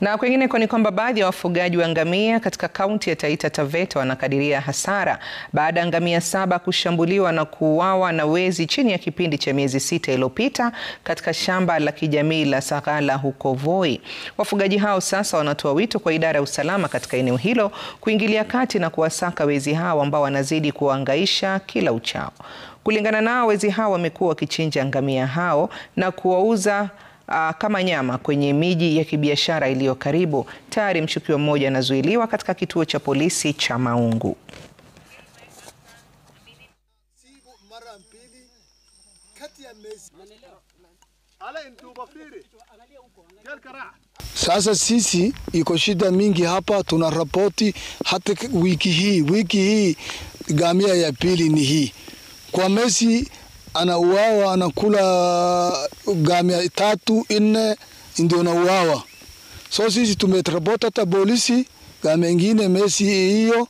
Na kwingineko ni kwamba baadhi ya wafugaji wa ngamia katika kaunti ya Taita Taveta wanakadiria hasara baada ya ngamia 7 kushambuliwa na kuuawa na wezi chini ya kipindi cha miezi 6 iliyopita katika shamba la kijamii la Sagala huko Voi. Wafugaji hao sasa wanatoa wito kwa idara ya usalama katika eneo hilo kuingilia kati na kuwasaka wezi hao ambao wanazidi kuwahangaisha kila uchao. Kulingana nao, wezi hao wamekuwa wakichinja ngamia hao na kuwauza kama nyama kwenye miji ya kibiashara iliyo karibu. Tayari mshukiwa mmoja anazuiliwa katika kituo cha polisi cha Maungu. Sasa sisi iko shida mingi hapa, tunaripoti hata wiki hii ngamia ya pili ni hii. Kwa Messi anauawa, anakula ngamia 3 4 ndio anauawa. So sisi tumetripoti hata polisi, ngamia nyingine Messi hiyo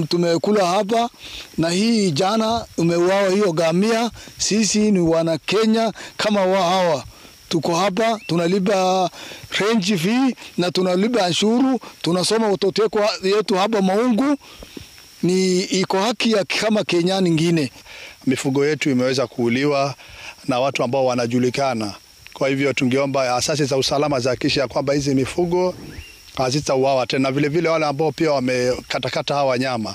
tumekula hapa, na hii jana umeuawa hiyo ngamia. Sisi ni wana Kenya kama hawa. Tuko hapa tunalipa range fee na tunalipa ashuru, tunasoma watoto yetu hapa Maungu. Ni iko haki ya kama Kenya nyingine. Mifugo yetu imeweza kuuliwa na watu ambao wanajulikana. Kwa hivyo tungeomba asasi za usalama zihakikishe kwamba hizi mifugo hazitauawa tena. Vile vile wale ambao pia wamekatakata hawa wanyama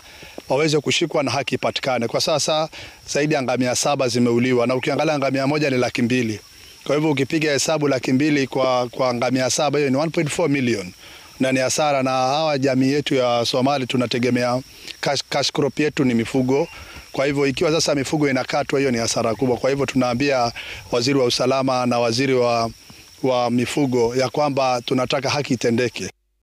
waweze kushikwa na haki ipatikane. Kwa sasa zaidi ya ngamia 7 zimeuliwa, na ukiangalia ngamia moja ni 200,000. Kwa hivyo ukipiga hesabu 200,000 kwa ngamia 7, hiyo ni 1.4 million. Na ni hasara, na hawa jamii yetu ya Somali tunategemea cash crop yetu ni mifugo. Kwa hivyo ikiwa sasa mifugo inakatwa, hiyo ni hasara kubwa. Kwa hivyo tunaambia waziri wa usalama na waziri wa mifugo ya kwamba tunataka haki itendeke.